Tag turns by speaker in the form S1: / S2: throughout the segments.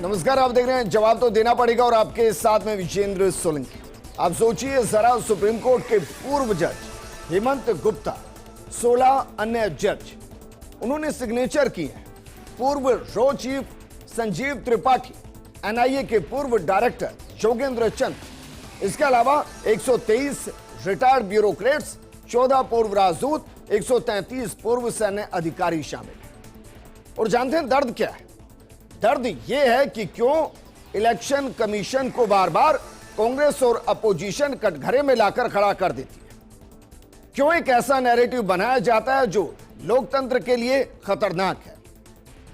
S1: नमस्कार, आप देख रहे हैं जवाब तो देना पड़ेगा और आपके साथ में विजेंद्र सोलंकी। आप सोचिए जरा, सुप्रीम कोर्ट के पूर्व जज हेमंत गुप्ता, 16 अन्य जज उन्होंने सिग्नेचर किए हैं। पूर्व रो चीफ संजीव त्रिपाठी, एनआईए के पूर्व डायरेक्टर योगेंद्र चंद, इसके अलावा 123 रिटायर्ड ब्यूरोक्रेट्स, 14 पूर्व राजदूत, 133 पूर्व सैन्य अधिकारी शामिल। और जानते हैं दर्द क्या है? दर्द यह है कि क्यों इलेक्शन कमीशन को बार बार कांग्रेस और अपोजिशन कटघरे में लाकर खड़ा कर देती है। क्यों एक ऐसा नैरेटिव बनाया जाता है जो लोकतंत्र के लिए खतरनाक है?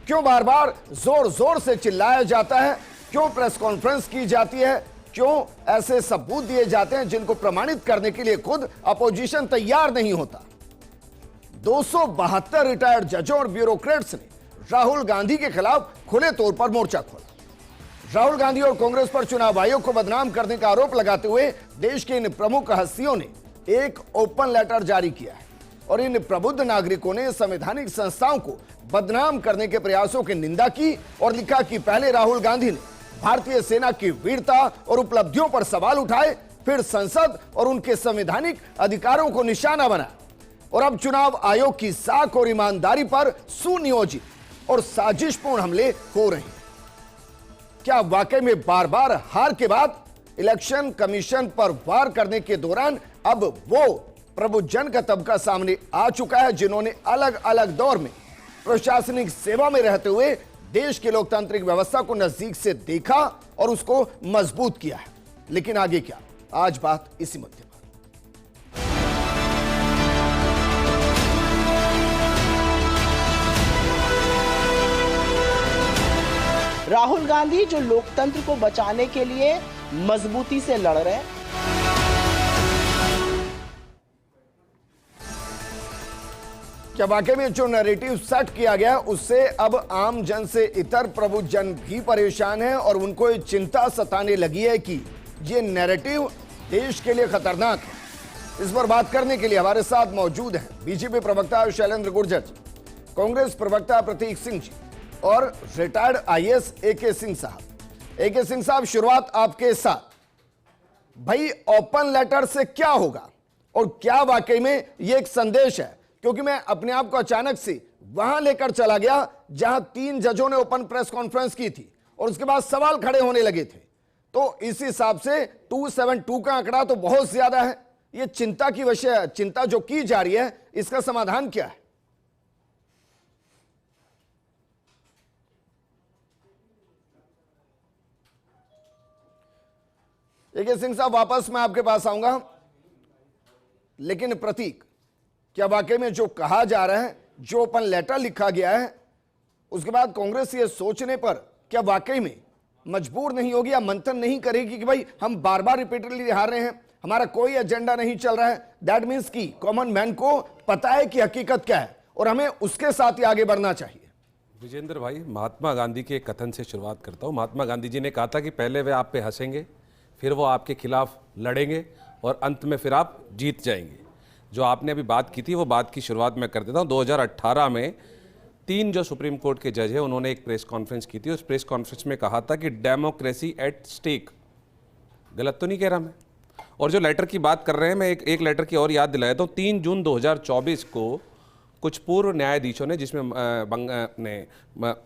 S1: क्यों बार बार जोर जोर से चिल्लाया जाता है? क्यों प्रेस कॉन्फ्रेंस की जाती है? क्यों ऐसे सबूत दिए जाते हैं जिनको प्रमाणित करने के लिए खुद अपोजिशन तैयार नहीं होता? 272 रिटायर्ड जजों और ब्यूरोक्रेट्स ने राहुल गांधी के खिलाफ खुले तौर पर मोर्चा खोला। राहुल गांधी और कांग्रेस पर चुनाव आयोग को बदनाम करने का आरोप लगाते हुए देश के इन प्रमुख हस्तियों ने एक ओपन लेटर जारी किया है और इन प्रबुद्ध नागरिकों ने संवैधानिक संस्थाओं को बदनाम करने के प्रयासों की निंदा की और लिखा कि पहले राहुल गांधी ने भारतीय सेना की वीरता और उपलब्धियों पर सवाल उठाए, फिर संसद और उनके संवैधानिक अधिकारों को निशाना बनाया और अब चुनाव आयोग की साख और ईमानदारी पर सुनियोजित और साजिशपूर्ण हमले हो रहे हैं। क्या वाकई में बार बार हार के बाद इलेक्शन कमीशन पर वार करने के दौरान अब वो प्रबुद्धजन का तबका सामने आ चुका है जिन्होंने अलग अलग दौर में प्रशासनिक सेवा में रहते हुए देश की लोकतांत्रिक व्यवस्था को नजदीक से देखा और उसको मजबूत किया है? लेकिन आगे क्या? आज बात इसी मुद्दे पर।
S2: राहुल गांधी जो लोकतंत्र को बचाने के लिए मजबूती से लड़ रहे हैं।
S1: क्या वाकई में जो नैरेटिव सेट किया गया उससे अब आम जन से इतर प्रबुद्ध जन भी परेशान हैं और उनको ये चिंता सताने लगी है कि ये नैरेटिव देश के लिए खतरनाक है? इस पर बात करने के लिए हमारे साथ मौजूद हैं बीजेपी प्रवक्ता शैलेंद्र गुर्जर, कांग्रेस प्रवक्ता प्रतीक सिंह जी और रिटायर्ड आईएएस एके सिंह साहब। एके सिंह साहब, शुरुआत आपके साथ। भाई, ओपन लेटर से क्या होगा और क्या वाकई में ये एक संदेश है? क्योंकि मैं अपने आप को अचानक से वहां लेकर चला गया जहां 3 जजों ने ओपन प्रेस कॉन्फ्रेंस की थी और उसके बाद सवाल खड़े होने लगे थे। तो इस हिसाब से 272 का आंकड़ा तो बहुत ज्यादा है। ये चिंता की विषय, चिंता जो की जा रही है, इसका समाधान क्या है? एके सिंह साहब, वापस मैं आपके पास आऊंगा, लेकिन प्रतीक, क्या वाकई में जो कहा जा रहा है, जो ओपन लेटर लिखा गया है, उसके बाद कांग्रेस ये सोचने पर क्या वाकई में मजबूर नहीं होगी या मंथन नहीं करेगी कि भाई हम बार बार रिपीटेडली हार रहे हैं, हमारा कोई एजेंडा नहीं चल रहा है? दैट मीन्स कि कॉमन मैन को पता है कि हकीकत क्या है और हमें उसके साथ ही आगे बढ़ना चाहिए।
S3: विजेंद्र भाई, महात्मा गांधी के कथन से शुरुआत करता हूँ। महात्मा गांधी जी ने कहा था कि पहले वे आप पे हंसेंगे, फिर वो आपके खिलाफ लड़ेंगे और अंत में फिर आप जीत जाएंगे। जो आपने अभी बात की थी वो बात की शुरुआत मैं कर देता हूँ। 2018 में 3 जो सुप्रीम कोर्ट के जज हैं उन्होंने एक प्रेस कॉन्फ्रेंस की थी। उस प्रेस कॉन्फ्रेंस में कहा था कि डेमोक्रेसी एट स्टेक। गलत तो नहीं कह रहा मैं? और जो लेटर की बात कर रहे हैं, मैं एक लेटर की और याद दिलाया तो 3 जून 2024 को कुछ पूर्व न्यायाधीशों ने, जिसमें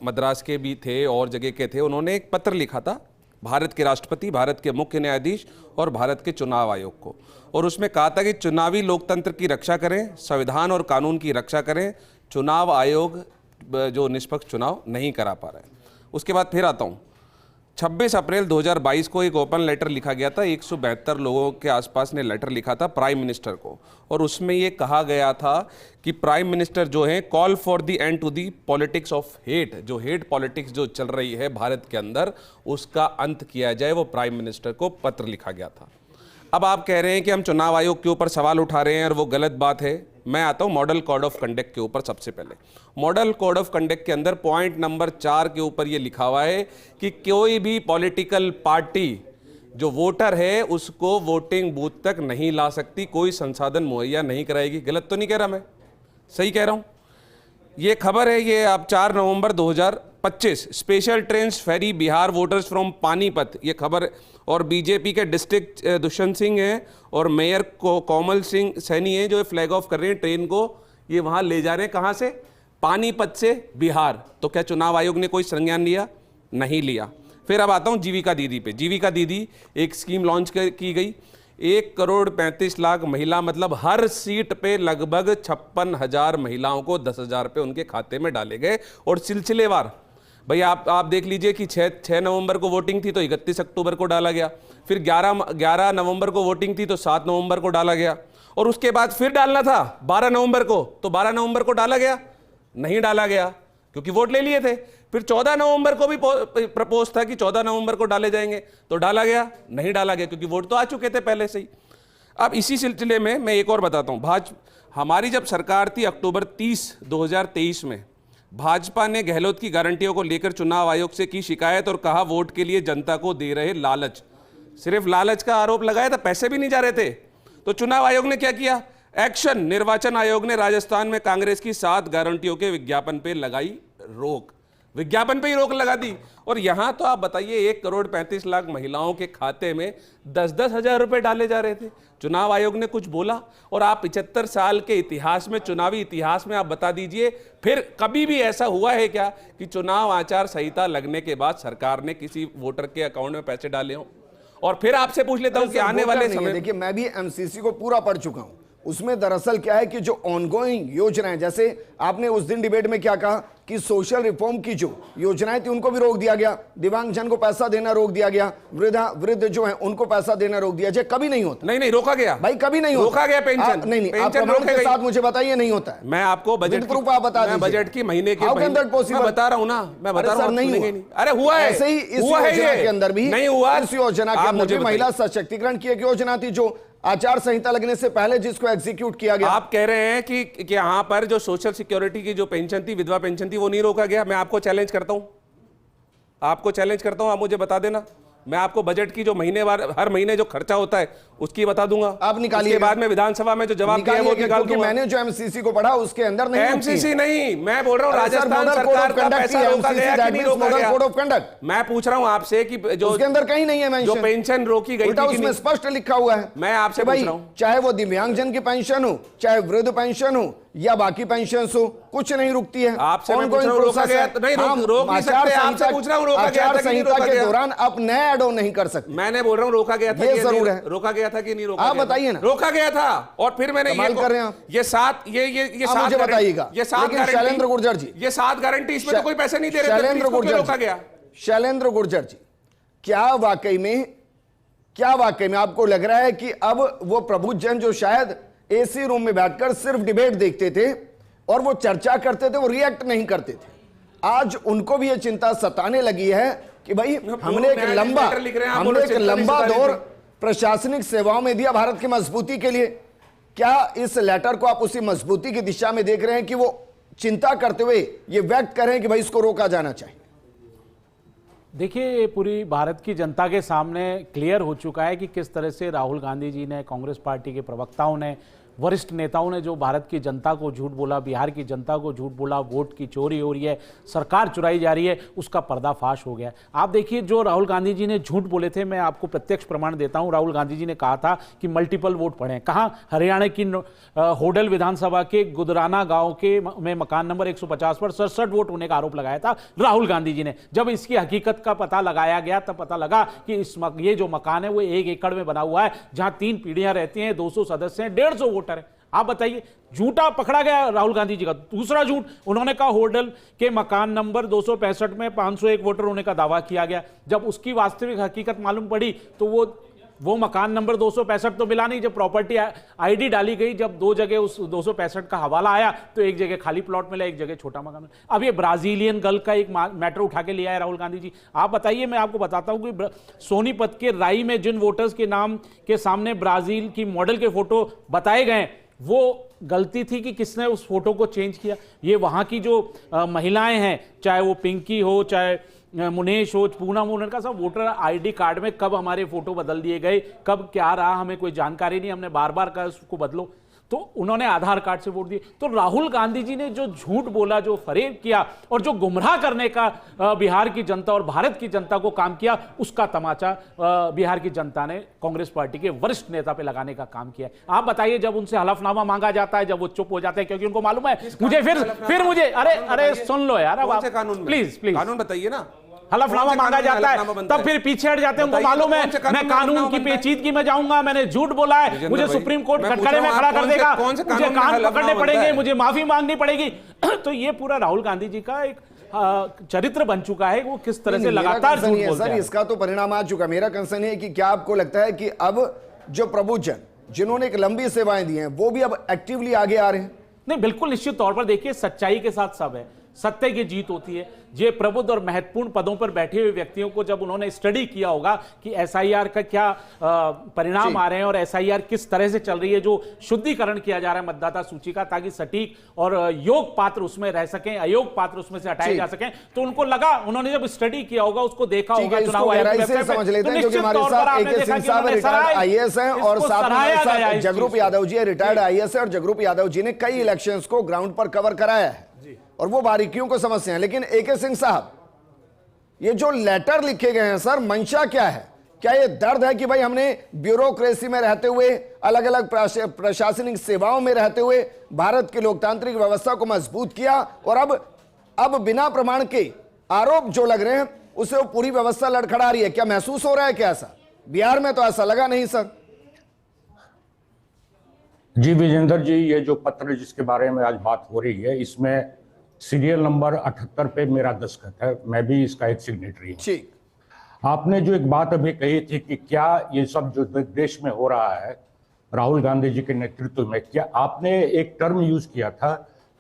S3: मद्रास के भी थे और जगह के थे, उन्होंने एक पत्र लिखा था भारत के राष्ट्रपति, भारत के मुख्य न्यायाधीश और भारत के चुनाव आयोग को। और उसमें कहा था कि चुनावी लोकतंत्र की रक्षा करें, संविधान और कानून की रक्षा करें। चुनाव आयोग जो निष्पक्ष चुनाव नहीं करा पा रहा है। उसके बाद फिर आता हूँ, 26 अप्रैल 2022 को एक ओपन लेटर लिखा गया था। 172 लोगों के आसपास ने लेटर लिखा था प्राइम मिनिस्टर को और उसमें ये कहा गया था कि प्राइम मिनिस्टर जो है, call for the end to the politics of hate. जो हेट पॉलिटिक्स जो चल रही है भारत के अंदर, उसका अंत किया जाए। वो प्राइम मिनिस्टर को पत्र लिखा गया था। अब आप कह रहे हैं कि हम चुनाव आयोग के ऊपर सवाल उठा रहे हैं और वो गलत बात है। मैं आता हूं मॉडल कोड ऑफ कंडक्ट के ऊपर। सबसे पहले मॉडल कोड ऑफ कंडक्ट के अंदर पॉइंट नंबर 4 के ऊपर ये लिखा हुआ है कि कोई भी पॉलिटिकल पार्टी जो वोटर है उसको वोटिंग बूथ तक नहीं ला सकती, कोई संसाधन मुहैया नहीं कराएगी। गलत तो नहीं कह रहा मैं? सही कह रहा हूं? ये खबर है, ये आप 4 नवंबर 2000 25 special train ferry Bihar voters from Panipat, ये खबर। और बीजेपी के डिस्ट्रिक्ट दुष्यंत सिंह हैं और मेयर कोमल सिंह सैनी हैं जो फ्लैग ऑफ कर रहे हैं ट्रेन को, ये वहाँ ले जा रहे हैं। कहाँ से? पानीपत से बिहार। तो क्या चुनाव आयोग ने कोई संज्ञान लिया? नहीं लिया। फिर अब आता हूँ जीविका दीदी पे। जीविका दीदी एक स्कीम लॉन्च की गई, 1,35,00,000 महिला, मतलब हर सीट पे लगभग 56,000 महिलाओं को 10,000 रुपये उनके खाते में डाले गए। और सिलसिलेवार भाई आप देख लीजिए कि 6 नवंबर को वोटिंग थी तो 31 अक्टूबर को डाला गया, फिर 11 नवंबर को वोटिंग थी तो 7 नवंबर को डाला गया, और उसके बाद फिर डालना था 12 नवंबर को, तो 12 नवंबर को डाला गया? नहीं डाला गया, क्योंकि वोट ले लिए थे। फिर 14 नवंबर को भी प्रपोज था कि 14 नवंबर को डाले जाएंगे, तो डाला गया? नहीं डाला गया, क्योंकि वोट तो आ चुके थे पहले से ही। अब इसी सिलसिले में मैं एक और बताता हूँ। हमारी जब सरकार थी अक्टूबर 30, 2023 में, भाजपा ने गहलोत की गारंटियों को लेकर चुनाव आयोग से की शिकायत और कहा वोट के लिए जनता को दे रहे लालच। सिर्फ लालच का आरोप लगाया था, पैसे भी नहीं जा रहे थे। तो चुनाव आयोग ने क्या किया? एक्शन। निर्वाचन आयोग ने राजस्थान में कांग्रेस की 7 गारंटियों के विज्ञापन पे लगाई रोक, विज्ञापन पे ही रोक लगा दी। और यहां तो आप बताइए 1,35,00,000 महिलाओं के खाते में 10-10 हजार रुपए डाले जा रहे थे। चुनाव आयोग ने कुछ बोला? और आप 75 साल के इतिहास में, चुनावी इतिहास में आप बता दीजिए, फिर कभी भी ऐसा हुआ है क्या कि चुनाव आचार संहिता लगने के बाद सरकार ने किसी वोटर के अकाउंट में पैसे डाले हों? और फिर आपसे पूछ लेता हूं कि आने वाले समय,
S1: देखिए मैं भी एमसीसी को पूरा पढ़ चुका हूं, उसमें दरअसल क्या है कि जो ऑनगोइंग योजनाएं, जैसे आपने उस दिन डिबेट में क्या कहा कि सोशल रिफॉर्म की जो योजनाएं थी उनको भी रोक दिया गया, दिव्यांगजन को पैसा देना रोक दिया गया, वृद्ध जो है उनको पैसा देना रोक दिया जाए। कभी नहीं होता।
S3: नहीं रोका गया
S1: भाई, कभी नहीं होता।
S3: रोका गया पेंशन?
S1: नहीं, आप प्रमाण के साथ मुझे बताइए नहीं होता है।
S3: मैं आपको बजट
S1: प्रूफ आप बता दीजिए।
S3: बजट की महीने के
S1: मैं
S3: बता रहा हूं ना, मैं बता रहा हूं।
S1: नहीं,
S3: अरे हुआ है,
S1: ऐसे ही इस योजना के अंदर भी
S3: नहीं हुआ।
S1: इस योजना के अंदर भी महिला सशक्तिकरण की एक योजना थी जो आचार संहिता लगने से पहले जिसको एग्जीक्यूट किया गया।
S3: आप कह रहे हैं कि यहां पर जो सोशल सिक्योरिटी की जो पेंशन थी, विधवा पेंशन थी, वो नहीं रोका गया। मैं आपको चैलेंज करता हूं, आप मुझे बता देना। मैं आपको बजट की जो हर महीने जो खर्चा होता है उसकी बता दूंगा।
S1: आप निकालिए,
S3: बाद में विधानसभा में जो जवाब दिया वो निकाल दूंगा।
S1: मैंने जो एमसीसी को पढ़ा उसके अंदर नहीं,
S3: एमसीसी नहीं, मैं बोल रहा हूं राजस्थान सरकार का पैसा रोका गया कि नहीं रोका गया।
S1: कोड ऑफ कंडक्ट
S3: मैं पूछ रहा हूं आपसे कि जो
S1: उसके अंदर कहीं नहीं है मेंशन,
S3: जो पेंशन रोकी गई थी,
S1: उसमें स्पष्ट लिखा हुआ है।
S3: मैं आपसे पूछ रहा हूं,
S1: चाहे वो दिव्यांगजन की पेंशन हो, चाहे वृद्ध पेंशन हो या बाकी पेंशन हो, कुछ नहीं रुकती है।
S3: आपसे मैं पूछ रहा हूं रोका गया? नहीं, रोक नहीं सकते। आपसे पूछ रहा हूं रोका गया था कि नहीं रोका गया?
S1: के दौरान आप नए ऐड ऑन नहीं कर सकते।
S3: मैंने बोल रहा हूं रोका गया था,
S1: ये जरूर है।
S3: रोका गया था कि नहीं रोका?
S1: आप बताइए ना।
S3: रोका गया था। और फिर मैंने
S1: कर रहे हैं
S3: ये सात
S1: बताइएगा।
S3: ये 7
S1: शैलेंद्र गुर्जर जी,
S3: ये 7 गारंटी, इसमें तो कोई पैसे नहीं दे रहे।
S1: शैलेंद्र गुर्जर जी, क्या वाकई में आपको लग रहा है कि अब वो प्रबुद्धजन जो शायद एसी रूम में बैठकर सिर्फ डिबेट देखते थे और वो चर्चा करते थे, वो रिएक्ट नहीं करते थे, आज उनको भी ये चिंता सताने लगी है कि भाई हमने एक लंबा दौर प्रशासनिक सेवाओं में दिया भारत की मजबूती के लिए? क्या इस लेटर को आप उसी मजबूती की दिशा में देख रहे हैं कि वो चिंता करते हुए ये व्यक्त करें कि भाई इसको रोका जाना चाहिए?
S4: देखिए, पूरी भारत की जनता के सामने क्लियर हो चुका है कि किस तरह से राहुल गांधी जी ने, कांग्रेस पार्टी के प्रवक्ताओं ने, वरिष्ठ नेताओं ने जो भारत की जनता को झूठ बोला, बिहार की जनता को झूठ बोला, वोट की चोरी हो रही है, सरकार चुराई जा रही है, उसका पर्दाफाश हो गया। आप देखिए, जो राहुल गांधी जी ने झूठ बोले थे, मैं आपको प्रत्यक्ष प्रमाण देता हूं। राहुल गांधी जी ने कहा था कि मल्टीपल वोट पड़े। कहां? हरियाणा की होडल विधानसभा के गुदराना गांव के में मकान नंबर 150 पर 67 वोट होने का आरोप लगाया था राहुल गांधी जी ने। जब इसकी हकीकत का पता लगाया गया तब पता लगा कि ये जो मकान है वो 1 एकड़ में बना हुआ है, जहां 3 पीढ़ियां रहती हैं, 200 सदस्य हैं, 150 वोटर है। आप बताइए, झूठा पकड़ा गया राहुल गांधी जी का। दूसरा झूठ, उन्होंने कहा होडल के मकान नंबर 265 में 501 वोटर होने का दावा किया गया। जब उसकी वास्तविक हकीकत मालूम पड़ी तो वो मकान नंबर 265 तो मिला नहीं। जब प्रॉपर्टी आईडी डाली गई, जब 2 जगह उस 265 का हवाला आया तो एक जगह खाली प्लॉट मिला, एक जगह छोटा मकान मिला। अब ये ब्राजीलियन गर्ल का एक मैटर उठा के लिया है राहुल गांधी जी। आप बताइए, मैं आपको बताता हूं कि सोनीपत के राई में जिन वोटर्स के नाम के सामने ब्राजील की मॉडल के फोटो बताए गए, वो गलती थी कि किसने उस फोटो को चेंज किया। ये वहां की जो महिलाएं हैं, चाहे वो पिंकी हो, चाहे मुनेश हो, पूनम हो, उनका सब वोटर आईडी कार्ड में कब हमारे फोटो बदल दिए गए, कब क्या रहा, हमें कोई जानकारी नहीं, हमने बार बार कहा उसको बदलो। तो उन्होंने आधार कार्ड से वोट दिए। तो राहुल गांधी जी ने जो झूठ बोला, जो फरेब किया और जो गुमराह करने का बिहार की जनता और भारत की जनता को काम किया, उसका तमाचा बिहार की जनता ने कांग्रेस पार्टी के वरिष्ठ नेता पे लगाने का काम किया है। आप बताइए, जब उनसे हलफनामा मांगा जाता है, जब वो चुप हो जाते हैं क्योंकि उनको मालूम है मुझे फिर मुझे अरे सुन लो यार, अब प्लीज
S3: कानून बताइए ना।
S4: हलफनामा मांगा जाता है तब फिर पीछे हट जाते हैं। उनको मालूम है मैं कानून की पेचीदगी में जाऊंगा, मैंने झूठ बोला है, मुझे सुप्रीम कोर्ट कटघरे में खड़ा कर देगा, मुझे कान पकड़ने पड़ेंगे, मुझे माफी मांगनी पड़ेगी। तो ये पूरा राहुल गांधी जी का एक चरित्र बन चुका है, वो किस तरह से लगातार झूठ बोलते हैं।
S1: इसका तो परिणाम आ चुका। मेरा कंसर्न है कि क्या आपको लगता है कि अब जो प्रबुद्धजन जिन्होंने एक लंबी सेवाएं दी हैं वो भी अब एक्टिवली आगे आ रहे हैं?
S4: नहीं, बिल्कुल निश्चित तौर पर। देखिए, सच्चाई के साथ सब है, सत्य की जीत होती है। ये प्रबुद्ध और महत्वपूर्ण पदों पर बैठे हुए व्यक्तियों को जब उन्होंने स्टडी किया होगा कि एसआईआर का क्या परिणाम आ रहे हैं और एसआईआर किस तरह से चल रही है, जो शुद्धिकरण किया जा रहा है मतदाता सूची का, ताकि सटीक और योग पात्र उसमें रह सकें, अयोग्य पात्र उसमें से हटाए जा सकें, तो उनको लगा, उन्होंने जब स्टडी किया होगा, उसको देखा होगा चुनाव आयोग की
S1: समझ लेते हैं, क्योंकि हमारे साथ AK सिंह साहब रिटायर्ड आईएएस हैं और साथ जगरूप यादव जी रिटायर्ड आईएएस है, और जगरूप यादव जी ने कई इलेक्शंस को ग्राउंड पर कवर कराया है और वो बारीकियों को समझते हैं। लेकिन AK सिंह साहब, ये जो लेटर लिखे गए हैं सर, मंशा क्या है? क्या ये दर्द है कि भाई हमने ब्यूरोक्रेसी में रहते हुए, अलग अलग प्रशासनिक सेवाओं में रहते हुए भारत की लोकतांत्रिक व्यवस्था को मजबूत किया और अब बिना प्रमाण के आरोप जो लग रहे हैं उसे वो पूरी व्यवस्था लड़खड़ा रही है? क्या महसूस हो रहा है क्या ऐसा? बिहार में तो ऐसा लगा नहीं सर।
S5: जी विजेंद्र जी, ये जो पत्र जिसके बारे में आज बात हो रही है, इसमें सीरियल नंबर 78 पे मेरा दस्तखत है, मैं भी इसका एक सिग्नेटरी हूं।
S1: ठीक,
S5: आपने जो एक बात अभी कही थी कि क्या ये सब जो देश में हो रहा है राहुल गांधी जी के नेतृत्व में, क्या आपने एक टर्म यूज किया था,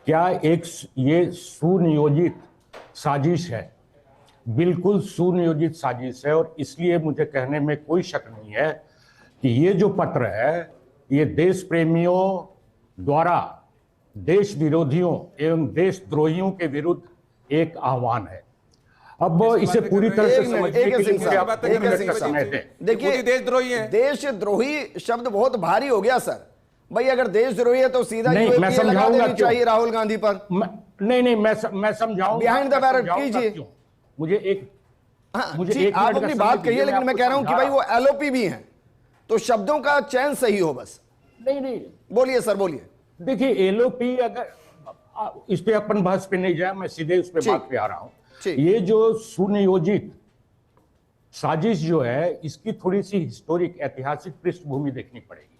S5: क्या एक ये सुनियोजित साजिश है? बिल्कुल सुनियोजित साजिश है, और इसलिए मुझे कहने में कोई शक नहीं है कि ये जो पत्र है ये देश प्रेमियों द्वारा देश विरोधियों एवं देशद्रोहियों के विरुद्ध एक आह्वान है। अब इसे पूरी तरह से समझने के लिए मुझे आप 2 मिनट का समय दें।
S1: देखिए,
S3: देशद्रोही है।
S1: देशद्रोही शब्द बहुत भारी हो गया सर। भाई अगर देशद्रोही है तो सीधा
S5: नहीं, मैं समझाऊंगा
S1: चाहिए राहुल गांधी पर।
S5: नहीं, मैं समझाऊंगा।
S1: बिहाइंड द बैरक कीजिए।
S5: मुझे एक
S1: आप अपनी बात कहिए, लेकिन मैं कह रहा हूं कि भाई वो LOP भी हैं, तो शब्दों का चयन सही हो बस।
S5: नहीं,
S1: बोलिए सर, बोलिए।
S5: देखिए, LOP, अगर इस पे अपन बहस पे नहीं जाए, मैं सीधे उस पे बात पे आ रहा हूं। ये जो सुनियोजित साजिश जो है, इसकी थोड़ी सी हिस्टोरिक ऐतिहासिक पृष्ठभूमि देखनी पड़ेगी,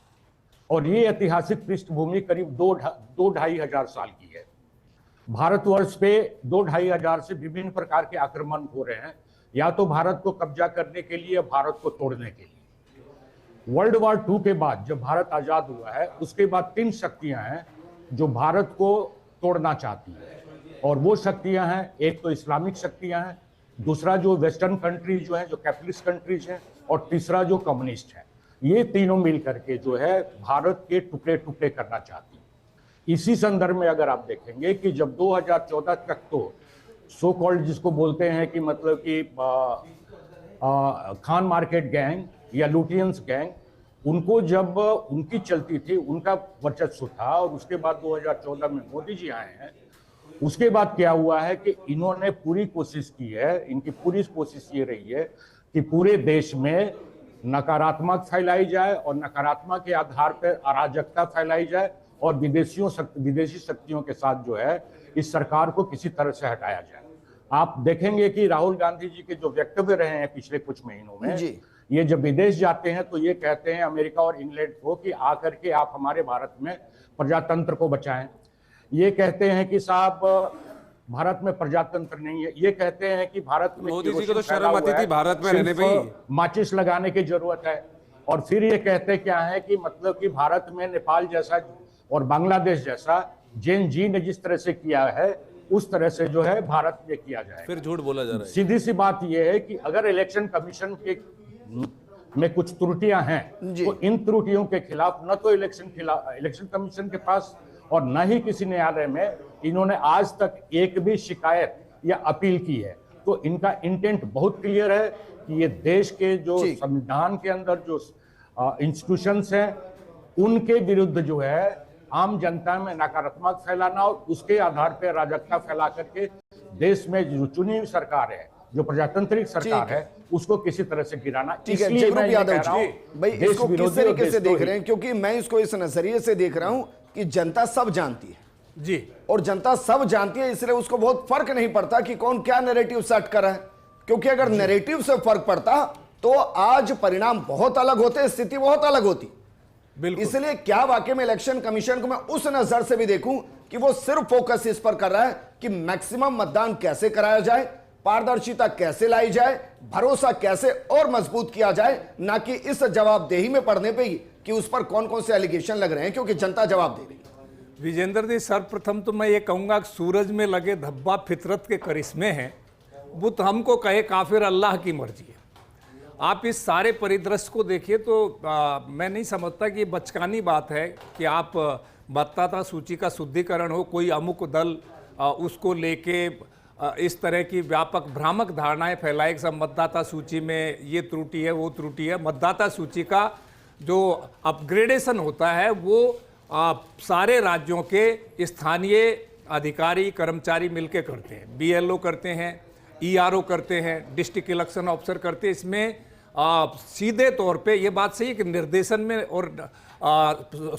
S5: और ये ऐतिहासिक पृष्ठभूमि करीब 2-2.5 हजार साल की है। भारतवर्ष पे 2-2.5 हजार से विभिन्न प्रकार के आक्रमण हो रहे हैं, या तो भारत को कब्जा करने के लिए या भारत को तोड़ने के लिए। वर्ल्ड वॉर 2 के बाद जब भारत आजाद हुआ है, उसके बाद 3 शक्तियां हैं जो भारत को तोड़ना चाहती हैं, और वो शक्तियां हैं, एक तो इस्लामिक शक्तियां हैं, दूसरा जो वेस्टर्न कंट्रीज जो हैं, जो कैपिटलिस्ट कंट्रीज हैं, और तीसरा जो कम्युनिस्ट है। ये तीनों मिल करके जो है भारत के टुकड़े टुकड़े करना चाहती है। इसी संदर्भ में अगर आप देखेंगे कि जब 2014 तक तो सो कॉल्ड जिसको बोलते हैं कि मतलब कि खान मार्केट गैंग या लुटियंस गैंग, उनको जब उनकी चलती थी, उनका वर्चस्व था, और उसके बाद 2014 में मोदी जी आए हैं, उसके बाद क्या हुआ है कि इन्होंने पूरी कोशिश की है, इनकी पूरी कोशिश ये रही है कि पूरे देश में नकारात्मक फैलाई जाए और नकारात्मक के आधार पर अराजकता फैलाई जाए, और विदेशी शक्तियों के साथ जो है इस सरकार को किसी तरह से हटाया जाए। आप देखेंगे कि राहुल गांधी जी के जो वक्तव्य रहे हैं पिछले कुछ महीनों में, ये जब विदेश जाते हैं तो ये कहते हैं अमेरिका और इंग्लैंड को कि आकर के आप हमारे भारत में प्रजातंत्र को बचाएं। ये कहते हैं कि साहब भारत में प्रजातंत्र नहीं है। ये कहते हैं कि भारत में
S3: मोदी जी को तो शर्म आती थी भारत में रहने पे,
S5: माचिस लगाने की जरूरत है। और फिर ये कहते क्या है कि मतलब कि भारत में नेपाल जैसा और बांग्लादेश जैसा जैन जी ने जिस तरह से किया है, उस तरह से जो है भारत में किया जाए।
S3: फिर झूठ बोला जा रहा है।
S5: सीधी सी बात यह है कि अगर इलेक्शन कमीशन के में कुछ त्रुटियां हैं, तो इन त्रुटियों के खिलाफ न तो इलेक्शन कमीशन के पास और न ही किसी न्यायालय में इन्होंने आज तक एक भी शिकायत या अपील की है। तो इनका इंटेंट बहुत क्लियर है कि ये देश के जो संविधान के अंदर जो इंस्टीट्यूशंस हैं, उनके विरुद्ध जो है आम जनता में नकारात्मक फैलाना और उसके आधार पर अराजकता फैला करके देश में जो चुनी हुई सरकार है, जो प्रजातांत्रिक सरकार है, उसको किसी तरह से गिराना।
S1: ठीक है,
S5: इसलिए मैं
S1: जगरूप
S5: ये
S1: यादव
S5: कह रहा हूं,
S1: जी, भाई
S5: देश
S1: इसको किस
S5: विरोधी और
S1: तरीके से देख
S5: देशद्रोही।
S1: रहे हैं? क्योंकि मैं इसको इस नजरिए से देख रहा हूं कि जनता सब जानती है
S6: जी,
S1: और जनता सब जानती है, इसलिए उसको बहुत फर्क नहीं पड़ता कि कौन क्या नैरेटिव सेट कर रहा है। क्योंकि अगर नैरेटिव से फर्क पड़ता तो आज परिणाम बहुत अलग होते, स्थिति बहुत अलग होती।
S6: बिल्कुल।
S1: इसलिए क्या वाकई में इलेक्शन कमीशन को मैं उस नजर से भी देखूं कि वो सिर्फ फोकस इस पर कर रहा है कि मैक्सिमम मतदान कैसे कराया जाए, पारदर्शिता कैसे लाई जाए, भरोसा कैसे और मजबूत किया जाए, ना कि इस जवाबदेही में पड़ने पे ही कि उस पर कौन कौन से एलिगेशन लग रहे हैं, क्योंकि जनता जवाब दे रही है।
S6: विजेंद्र जी, सर्वप्रथम तो मैं ये कहूँगा कि सूरज में लगे धब्बा फितरत के करिश्मे हैं, बुत हमको कहे काफिर अल्लाह की मर्जी है। आप इस सारे परिदृश्य को देखिए तो मैं नहीं समझता कि ये बचकानी बात है कि आप मतदाता सूची का शुद्धिकरण हो, कोई अमुक दल उसको लेके इस तरह की व्यापक भ्रामक धारणाएं फैलाए कि सब मतदाता सूची में ये त्रुटि है, वो त्रुटि है। मतदाता सूची का जो अपग्रेडेशन होता है वो सारे राज्यों के स्थानीय अधिकारी कर्मचारी मिलकर करते हैं। BLO करते हैं, ERO करते हैं, डिस्ट्रिक्ट इलेक्शन ऑफिसर करते हैं। इसमें सीधे तौर पे ये बात सही है कि निर्देशन में और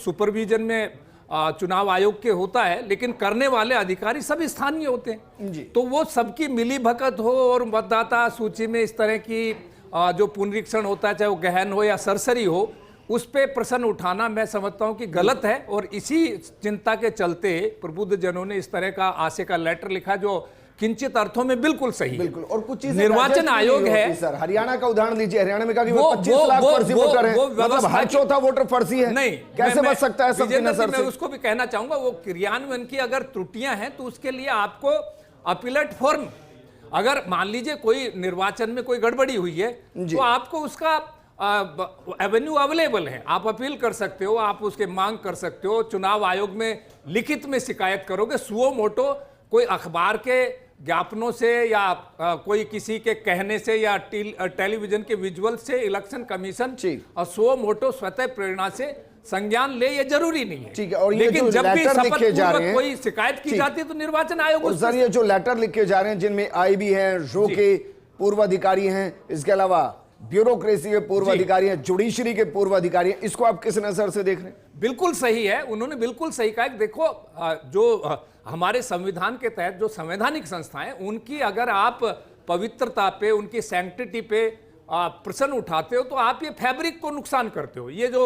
S6: सुपरविजन में चुनाव आयोग के होता है, लेकिन करने वाले अधिकारी सब स्थानीय होते हैं जी। तो वो सबकी मिली भगत हो और मतदाता सूची में इस तरह की जो पुनरीक्षण होता है, चाहे वो गहन हो या सरसरी हो, उस पे प्रश्न उठाना मैं समझता हूं कि गलत है। और इसी चिंता के चलते प्रबुद्ध जनों ने इस तरह का आशय का लेटर लिखा जो किंचित अर्थों में बिल्कुल सही
S1: बिल्कुल। और कुछ चीजें
S6: निर्वाचन आयोग है
S1: सर, हरियाणा का उदाहरण लीजिए। हरियाणा में कहा कि 25 लाख फर्जी वोटर हैं, मतलब हर चौथा वोटर फर्जी है।
S6: नहीं,
S1: कैसे बच सकता है सबकी नजर से?
S6: मैं उसको भी कहना चाहूंगा, वो क्रियान्वयन की अगर त्रुटियां हैं तो उसके लिए आपको अपीलेट फॉर्म, अगर मान लीजिए कोई निर्वाचन में कोई गड़बड़ी हुई है तो आपको उसका एवेन्यू अवेलेबल है, आप अपील कर सकते हो, आप उसके मांग कर सकते हो। चुनाव आयोग में लिखित में शिकायत करोगे, सुओ मोटो कोई अखबार के ज्ञापनों से या कोई किसी के कहने से या टेलीविजन के विजुअल से इलेक्शन कमीशन और सुओ मोटो स्वतः प्रेरणा से संज्ञान ले, ये जरूरी नहीं है।
S1: ठीक है। और ये
S6: लेकिन
S1: जो
S6: जब भी
S1: लेटर लिखे जा रहे हैं,
S6: कोई शिकायत की जाती है तो निर्वाचन आयोग
S1: और सर ये जो लेटर लिखे जा रहे हैं जिनमें IB हैं, रो के पूर्व अधिकारी हैं, इसके अलावा ब्यूरोक्रेसी के पूर्व अधिकारी हैं, जुडिशरी के पूर्व अधिकारी हैं, इसको आप किस नजर से देख रहे हैं?
S6: बिल्कुल सही है, उन्होंने बिल्कुल सही कहा कि देखो जो हमारे संविधान के तहत जो संवैधानिक संस्थाएं, उनकी अगर आप पवित्रता पे, उनकी सैंक्टिटी पे प्रश्न उठाते हो तो आप ये फैब्रिक को नुकसान करते हो। ये जो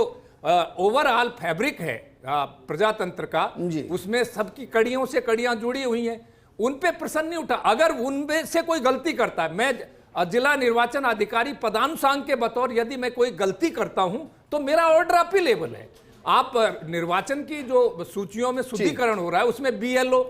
S6: ओवरऑल फैब्रिक है प्रजातंत्र का, उसमें सबकी कड़ियों से कड़ियां जुड़ी हुई हैं, उन पे प्रश्न नहीं उठा। अगर उनमें से कोई गलती करता है, मैं जिला निर्वाचन अधिकारी पदानुसांग के बतौर यदि मैं कोई गलती करता हूं तो मेरा ऑर्डर अपीलेबल है। आप निर्वाचन की जो सूचियों में शुद्धिकरण हो रहा है उसमें BLO,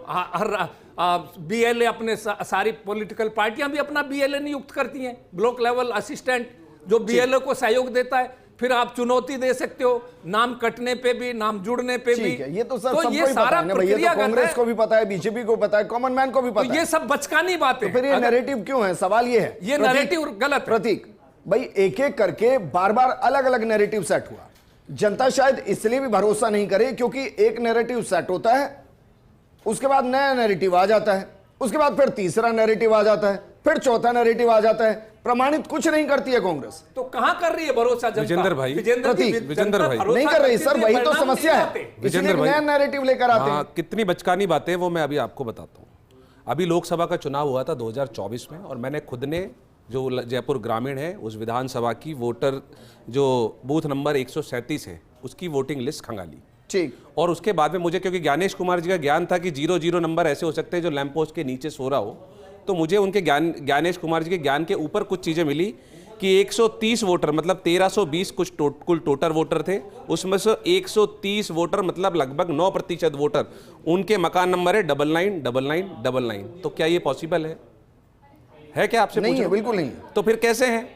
S6: BLA अपने सारी पॉलिटिकल पार्टियां भी अपना BLA नियुक्त करती हैं, ब्लॉक लेवल असिस्टेंट जो BLO को सहयोग देता है। फिर आप चुनौती दे सकते हो नाम कटने पे भी, नाम जुड़ने पे भी।
S1: ये तो सर सबको
S6: ये सारा प्रक्रिया
S1: कांग्रेस को भी पता है, BJP को पता है, कॉमन मैन को भी पता है।
S6: ये सब बचकानी बातें।
S1: फिर ये नैरेटिव क्यों है? सवाल ये है,
S6: ये नैरेटिव गलत है।
S1: प्रतीक भाई, एक एक करके बार बार अलग अलग नैरेटिव सेट हुआ। जनता शायद इसलिए भी भरोसा नहीं करे क्योंकि एक नैरेटिव सेट होता है, उसके बाद नया नैरेटिव आ जाता है, उसके बाद फिर तीसरा नैरेटिव आ जाता है, फिर चौथा नैरेटिव आ जाता है। प्रमाणित कुछ नहीं करती है कांग्रेस।
S6: तो कहां कर रही है भरोसा जनता?
S3: विजेंद्र भाई,
S6: विजेंद्र भाई
S1: नहीं कर रही सर, वही तो समस्या है।
S3: विजेंद्र भाई
S1: नया नैरेटिव लेकर आते हैं।
S3: कितनी बचकानी बातें वो मैं अभी आपको बताता हूं। अभी लोकसभा का चुनाव हुआ था 2024 में, और मैंने खुद ने जो जयपुर ग्रामीण है उस विधानसभा की वोटर जो बूथ नंबर 137 है उसकी वोटिंग लिस्ट खंगाली।
S1: ठीक।
S3: और उसके बाद में मुझे, क्योंकि ज्ञानेश कुमार जी का ज्ञान था कि 00 नंबर ऐसे हो सकते हैं जो लैंप पोस्ट के नीचे सो रहा हो, तो मुझे उनके ज्ञानेश कुमार जी के ज्ञान के ऊपर कुछ चीज़ें मिली कि 130 वोटर मतलब 1320 कुछ कुल टोटल वोटर थे, उसमें से 130 वोटर मतलब लगभग 9% वोटर उनके मकान नंबर है 999999। तो क्या ये पॉसिबल है क्या? आपसे
S1: नहीं
S3: पूछो।
S1: है, बिल्कुल नहीं।
S3: तो फिर कैसे हैं?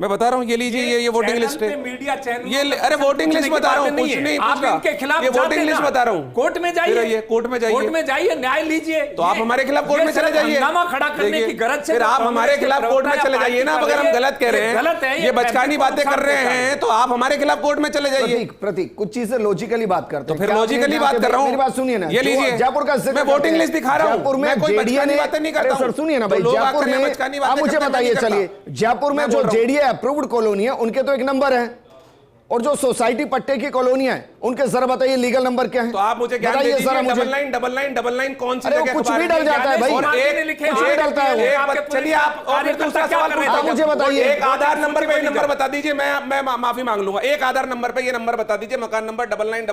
S3: मैं बता रहा हूँ, ये लीजिए, ये वोटिंग
S6: चैनल
S3: लिस्ट है,
S6: पे मीडिया चैनल
S3: ये अरे वोटिंग लिस्ट बता रहा हूँ, कुछ नहीं
S6: आप
S3: पूछ रहा।
S6: इनके खिलाफ
S3: ये वोटिंग
S6: जाते
S3: लिस्ट
S6: ना,
S3: बता रहा हूँ।
S6: कोर्ट में जाइए,
S3: कोर्ट में जाइए,
S6: कोर्ट में जाइए, न्याय लीजिए।
S3: तो आप हमारे खिलाफ कोर्ट में चले जाइए,
S6: हंगामा खड़ा करने की गरज से
S3: फिर आप हमारे खिलाफ कोर्ट में चले जाइए ना। अगर हम गलत कह रहे हैं, ये बचकानी बातें कर रहे हैं, तो आप हमारे खिलाफ कोर्ट में चले जाइए।
S1: प्रतीक कुछ चीजें लॉजिकली बात करते
S3: तो फिर लॉजिकली बात कर रहा हूँ,
S1: मेरी बात सुनिए ना,
S3: ये लीजिए,
S1: जयपुर का
S3: मैं वोटिंग लिस्ट दिखा रहा हूँ,
S1: जयपुर में
S3: मैं कोई
S1: जेडीए
S3: बचकानी
S1: ने
S3: बातें नहीं करता हूँ।
S1: सुनिए ना भाई, जयपुर में आप मुझे बताइए, चलिए जयपुर में जो जेडीए अप्रूव्ड कॉलोनी है उनके तो एक नंबर है, और जो सोसाइटी पट्टे की कॉलोनियां हैं उनके जरा बताइए लीगल नंबर क्या है?
S3: तो आप मुझे ज्ञान दीजिए, डबल लाइन कौन सी जगह?
S1: कुछ भी डल जाता है भाई,
S3: और
S1: कुछ भी डलता है।
S3: चलिए आप और फिर दूसरा सवाल पूछता हूं,
S1: मुझे बताइए,
S3: एक आधार नंबर पे नंबर बता दीजिए, मैं माफी मांग लूंगा। एक आधार नंबर पे ये नंबर बता दीजिए, मकान नंबर डबल लाइन।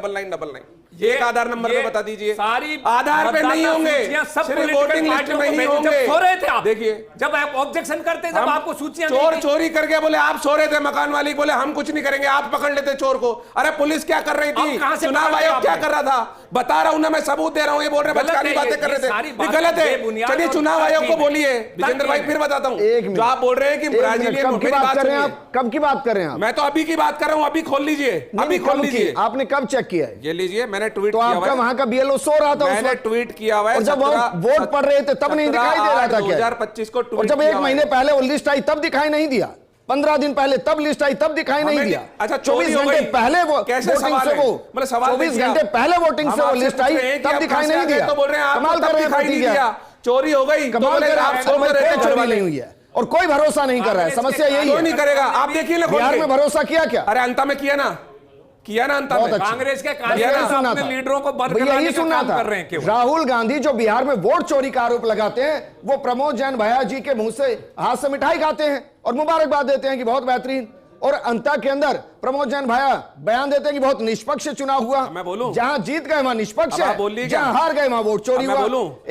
S3: एक आधार नंबर पे बता दीजिए।
S6: सारी
S3: आधार पे नहीं होंगे, सिर्फ वोटिंग लिस्ट में ही होंगे।
S6: सो रहे थे आप,
S3: देखिए
S6: जब आप ऑब्जेक्शन करते, जब आपको सूचियां
S3: चोर चोरी करके बोले आप सो रहे थे, मकान मालिक बोले हम कुछ नहीं करेंगे, आप पकड़ लेते चोर को। अरे पुलिस क्या कर रही थी, चुनाव आयोग क्या कर रहा था, बता रहा हूं ना, मैं सबूत दे रहा हूं। ये बोल रहे बचकानी बातें कर रहे थे, ये गलत है। चलिए चुनाव आयोग को बोलिए, विजेंद्र भाई फिर बताता हूं। जो आप बोल रहे हैं कि ब्राजीलियन,
S1: कब की बात कर रहे हैं आप? कब की बात कर रहे हैं आप?
S3: मैं तो अभी की बात कर रहा हूं, अभी खोल लीजिए, अभी खोल लीजिए।
S1: आपने कब चेक किया है?
S3: ये लीजिए, मैंने ट्वीट
S1: तो
S3: किया
S1: आपका वहां का बीएलओ सो रहा था,
S3: मैंने ट्वीट किया हुआ है,
S1: और जब वोट पड़ रहे थे तब नहीं दिखाई दे रहा था क्या?
S3: 2025 को ट्वीट,
S1: और जब एक महीने पहले वो लिस्ट आई तब दिखाई नहीं दिया, 15 दिन पहले तब लिस्ट आई तब दिखाई नहीं दिया।
S3: अच्छा
S1: 24 घंटे पहले वो
S3: कैसे
S1: वोटिंग से वो, मतलब 24 घंटे पहले वोटिंग से वो लिस्ट आई तब दिखाई नहीं दिया।
S3: तो बोल रहे हैं
S1: कमाल कर रहे हैं,
S3: नहीं दिया, चोरी हो गई,
S1: कमाल कर रहे हैं, कोई चोरी नहीं हुई है और कोई भरोसा नहीं कर रहा है। समस्या यही है,
S3: नहीं करेगा। आप देखिए ना,
S1: बिहार में भरोसा किया क्या?
S3: अरे अंता में किया ना, अंता में
S6: कांग्रेस के कार्यकर्ता लीडरों को
S1: यही सुनना था। राहुल गांधी जो बिहार में वोट चोरी का आरोप लगाते हैं, वो प्रमोद जैन भैया जी के मुंह से हाथ से मिठाई खाते हैं और मुबारकबाद देते हैं कि बहुत बेहतरीन, और अंता के अंदर प्रमोद जैन भैया बयान देते हैं कि बहुत निष्पक्ष चुनाव हुआ।
S3: मैं बोलूं,
S1: जहां जीत गए वहां निष्पक्ष है, जहां हार गए वहां वोट चोरी हुआ।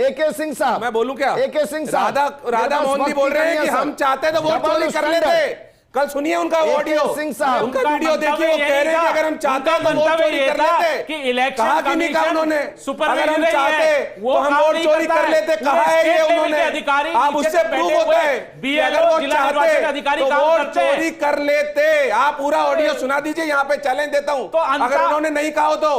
S1: AK सिंह साहब,
S3: मैं बोलूं क्या?
S1: AK सिंह साहब,
S3: राधा मोहन जी बोल रहे हैं कि हम चाहते तो वोट चोरी कर लेते। कल सुनिए उनका ऑडियो,
S1: सिंह साहब
S3: उनका वीडियो देखिए, वो कह रहे हैं कि अगर हम चाहते तो वोट चोरी कर लेते।
S4: कि इलेक्शन
S3: कहा कि नहीं कहा उन्होंने, अगर हम चाहते
S4: वो
S3: तो हम वोट चोरी कर लेते। कहा है ये उन्होंने, आप उससे प्रूव होता है कि अगर वो चाहते तो वोट चोरी कर लेते। आप पूरा ऑडियो सुना दीजिए, यहाँ पे चैलेंज देता हूँ। अगर उन्होंने नहीं कहा तो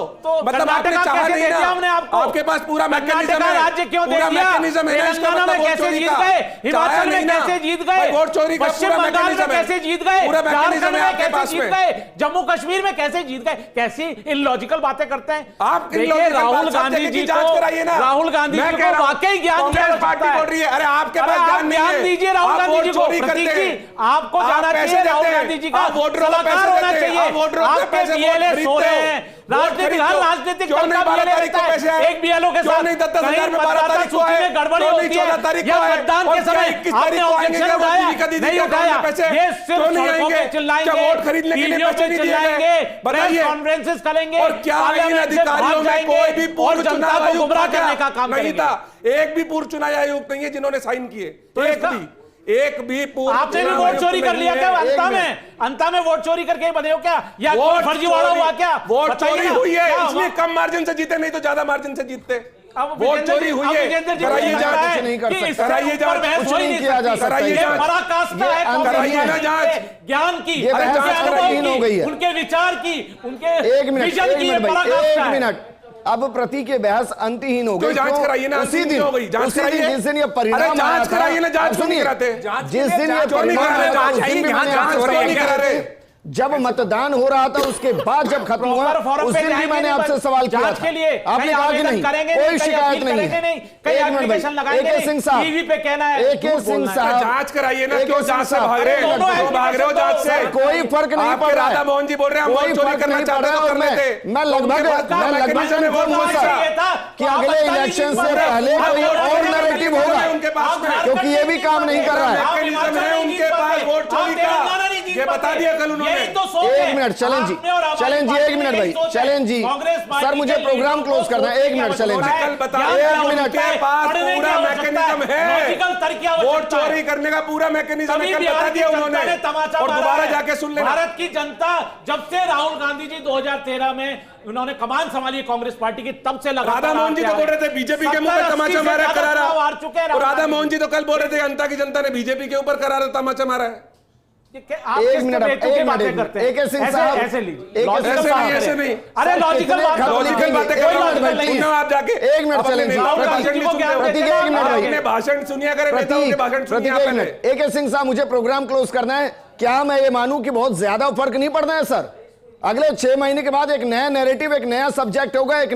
S3: मतलब आपने चाहा नहीं ना, आपके पास पूरा मैकेनिज्म है,
S4: राज्य क्यों दे
S3: पूरा
S4: दिया?
S3: मैकेनिज्म है ना, इसका मतलब वोट चोरी का।
S4: हिमाचल में कैसे जीत गए,
S3: वोट चोरी का पूरा मैकेनिज्म है,
S4: जीत गए,
S3: पूरा मैकेनिज्म है आपके पास
S4: जीत गए, जम्मू कश्मीर में कैसे जीत गए? कैसी इलॉजिकल बातें करते हैं
S3: आप।
S4: राहुल गांधी जी
S3: जांच कराइए ना,
S4: राहुल गांधी जी को वाकई ज्ञान
S3: पार्टी बोल रही है। अरे आपके पास ज्ञान
S4: दीजिए राहुल गांधी जी को, प्रतीक जी आपको जाना चाहिए, राहुल गांधी जी का सलाहकार होना चाहिए। आपके बीएलए सो रहे हैं, राजनीतिक हर राजनीतिक दल का बीएलए रहता है, एक बीएलओ के साथ कहीं मतदाता सूची में गड़बड़ी होती है या मतदान के समय आपने ऑब्जेक्शन उठाया नहीं उठाया, ये सिर्फ सड़कों पे चिल्लाएंगे, टीवियों पे चिल्लाएंगे, प्रेस कॉन्फ्रेंसेस करेंगे,
S3: और क्या अधिकारियों में कोई भी पूर्व चुनाव
S4: को गुमराह करने का काम
S3: नहीं था। एक भी पूर्व चुनाव आयुक्त नहीं है जिन्होंने साइन किए, तो एक भी पूर्व।
S4: आपने भी वोट चोरी कर लिया क्या? अंता में वोट चोरी करके ही बने हो क्या, या फर्जीवाड़ा हुआ क्या?
S3: वोट चोरी हुई है, इसलिए कम मार्जिन से जीते, नहीं तो ज्यादा मार्जिन से जीतते। वोट चोरी हुई है, कराइए जांच,
S1: नहीं कर सकते,
S3: कराइए जांच,
S1: कुछ नहीं किया जा सकता,
S3: कराइए जांच,
S4: कराइए ना जांच, ज्ञान की,
S1: हो गई है,
S4: उनके विचार की, उनके
S1: एक मिनट अब प्रतीक के बहस अंतहीन हो गई।
S3: जांच कराइए ना,
S1: उसी दिन हो गई, जिस दिन ये परिणाम
S3: जांच कराइए ना, जांच सुनिए,
S1: जिस दिन ये परिणाम जब मतदान हो रहा था उसके बाद जब खत्म हुआ उस दिन भी मैंने आपसे सवाल किया था, आपने कहा कि नहीं कोई शिकायत नहीं है। AK सिंह साहब, AK सिंह साहब
S3: जांच कराइए ना, क्यों जांच से भाग रहे हो? जांच से
S1: कोई फर्क नहीं पड़ रहा है।
S3: राधा मोहन जी बोल रहे हैं हम वोट चोरी करना चाहते तो कर लेते।
S1: मैं लगभग कि अगले इलेक्शन से पहले कोई और नैरेटिव होगा,
S3: उनके पास में,
S1: क्योंकि ये भी काम नहीं कर रहा है
S3: उनके पास वोट चोरी का, ये बता दिया कल उन्होंने।
S1: एक मिनट चैलेंज जी, एक मिनट भाई, चैलेंज जी सर, मुझे प्रोग्राम क्लोज करना है। एक मिनट चैलेंज, एक मिनट,
S3: पूरा मैकेनिज्म है, वोट चोरी करने का पूरा मैकेनिज्म बता दिया उन्होंने, और दोबारा जाके सुन लेना।
S4: भारत की जनता जब से राहुल गांधी जी 2013 में उन्होंने कमान संभाली कांग्रेस पार्टी की, तब से लगातार
S3: राधा मोहन जी तो बोल रहे थे बीजेपी के मुंह पे तमाचा मारा करारा, और राधा मोहन जी तो कल बोल रहे थे जनता की जनता ने बीजेपी के ऊपर करारा तमाचा मारा है।
S4: आप
S1: एक
S4: किस
S1: मिनट,
S4: बेतुकी
S1: एक
S4: बातें
S1: मिनट,
S4: करते हैं?
S1: एक सिंह साहब,
S4: ऐसे लीजिए,
S1: एक
S4: लॉजिकल
S1: ऐसे
S4: बात
S1: नहीं,
S4: करें।
S3: ऐसे नहीं।
S4: अरे लॉजिकल बात करो,
S3: लॉजिकल बातें
S4: कोई
S3: कर रहा हूं,
S4: लॉजिकल नहीं है।
S3: आप जाके
S1: एक मिनट चलें,
S3: नेताओं के भाषण नहीं सुनते हो।
S1: प्रतीक, एक मिनट भाई।
S3: अपने भाषण सुनिया करें, नेताओं के भाषण सुनिए
S1: प्रतीक,
S3: आप
S1: एक
S3: पहले।
S1: मिनट। AK सिंह साहब, मुझे प्रोग्राम क्लोज करना है। क्या मैं ये मानूं कि बहुत ज्यादा फर्क नहीं पड़ना है सर? अगले 6 महीने के बाद एक नया नैरेटिव, एक नया सब्जेक्ट होगा, एक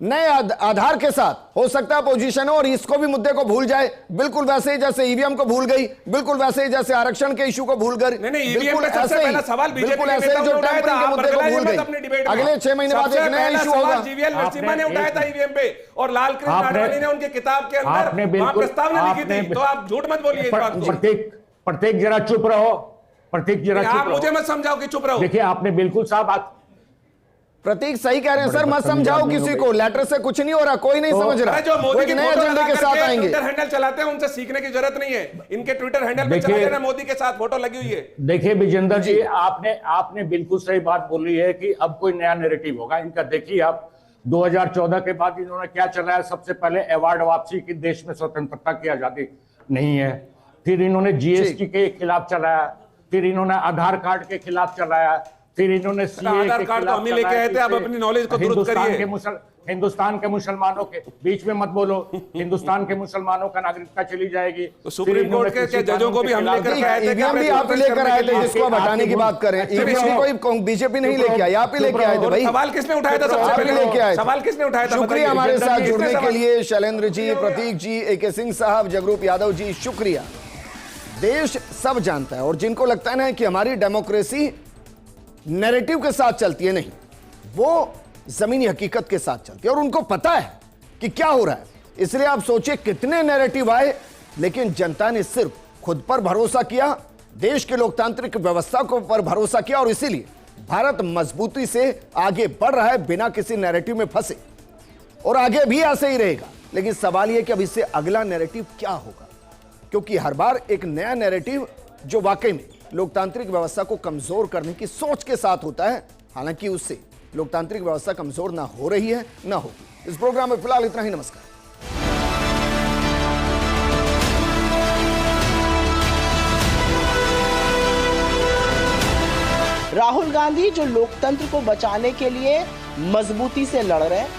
S1: नए आधार के साथ हो सकता है पोजीशन हो और इसको भी मुद्दे को भूल जाए, बिल्कुल वैसे ही जैसे ईवीएम को भूल गई, बिल्कुल वैसे ही जैसे आरक्षण के इशू को भूल गई,
S3: नहीं, ईवीएम
S1: बिल्कुल
S3: पे सबसे
S1: ऐसे ही,
S3: पहला सवाल बीजेपी
S1: बिल्कुल
S3: के
S1: ऐसे ही
S3: नेताओं
S1: जो
S3: ने उठाया था,
S1: टेम्परिंग के
S3: आप
S1: मुद्दे को
S3: बरगलाइए
S1: भूल
S3: मत अपनी डिबेट
S1: गई।
S3: में।
S1: अगले 6 महीने बाद
S3: सबसे
S1: एक नया
S3: पहला
S1: इशू
S3: सवाल
S1: होगा।
S3: जीवीएल नरसिम्हा ने उठाया था ईवीएम पे, और लालकृष्ण
S5: आपने-
S3: आडवाणी ने उनकी किताब के अंदर
S5: आपने
S3: वहां
S5: बिल्कुल-
S3: प्रस्तावना लिखी
S5: आपने-
S3: थी। तो आप झूठ मत बोलिए इस बात को।
S5: प्रत्येक जरा चुप रहो, प्रत्येक जरा
S3: आप
S5: चुप
S3: मुझे
S5: रहो।
S3: मत समझाओ कि चुप रहो।
S5: देखिए आपने बिल्कुल साहब
S1: प्रतीक सही कह रहे हैं सर, मत
S5: बदतमीज
S1: समझाओ
S5: आदमी हो
S1: किसी
S5: गए।
S1: को, लेटर से कुछ नहीं हो रहा, कोई नहीं समझ रहा।
S3: अरे जो
S1: वो
S3: मोदी
S1: एक
S3: की
S1: नए
S3: फोटो
S1: एजेंडे के साथ आएंगे।
S3: ट्विटर हैंडल चलाते हैं, उनसे सीखने की जरूरत नहीं है। इनके ट्विटर हैंडल पे
S5: देखिए-
S3: चला जाना, मोदी के साथ फोटो लगी हुई है।
S5: देखिए विजेंद्र जी, आपने बिल्कुल सही बात बोली है कि अब कोई नया नैरेटिव होगा इनका। देखिए आप 2014 के बाद इन्होंने क्या चलाया? सबसे पहले अवार्ड वापसी की, देश में स्वतंत्रता की आजादी नहीं है। फिर इन्होंने जीएसटी के खिलाफ चलाया, फिर इन्होंने आधार कार्ड के खिलाफ चलाया, फिर इन्होंने सीए
S3: आधार
S5: के
S3: कार्ड तो
S5: खिलाफ
S3: हम ही लेके आए थे, आप
S5: चलाया।
S3: अपनी नॉलेज को दुरुस्त करिए।
S5: हिंदुस्तान के मुसलमानों के बीच में मत बोलो, हिंदुस्तान के मुसलमानों का नागरिकता चली जाएगी।
S3: तो सुप्रीम कोर्ट के जजों को भी हम लेकर के आए थे।
S1: ईवीएम भी आप लेकर आए थे, जिसको आप हटाने की बात करें। ईवीएम भी कोई बीजेपी नहीं लेके आई, आप ही लेके आए थे भाई।
S3: सवाल किसने उठाया था? सबसे
S1: आप ही
S3: पहले
S1: लेके आए थे।
S3: सवाल किसने उठाया था?
S1: शुक्रिया
S3: बताइए।
S1: हमारे साथ
S3: किसने
S1: जुड़ने के
S3: सवाल-
S1: लिए, शैलेंद्र जी, प्रतीक जी, AK सिंह साहब, जगरूप यादव जी, शुक्रिया। देश सब जानता है, और जिनको लगता है ना कि हमारी डेमोक्रेसी नैरेटिव के साथ चलती है, नहीं, वो जमीनी हकीकत के साथ चलती है और उनको पता है कि क्या हो रहा है। इसलिए आप सोचिए कितने नैरेटिव आए, लेकिन जनता ने सिर्फ खुद पर भरोसा किया, देश के लोकतांत्रिक व्यवस्था को पर भरोसा किया, और इसीलिए भारत मजबूती से आगे बढ़ रहा है बिना किसी नैरेटिव में फंसे, और आगे भी ऐसे ही रहेगा। लेकिन सवाल यह कि अब इससे अगला नैरेटिव क्या होगा, क्योंकि हर बार एक नया नैरेटिव जो वाकई में लोकतांत्रिक व्यवस्था को कमजोर करने की सोच के साथ होता है, हालांकि उससे लोकतांत्रिक व्यवस्था कमजोर ना हो रही है ना होगी। इस प्रोग्राम में फिलहाल इतना ही। नमस्कार।
S2: राहुल गांधी जो लोकतंत्र को बचाने के लिए मजबूती से लड़ रहे हैं,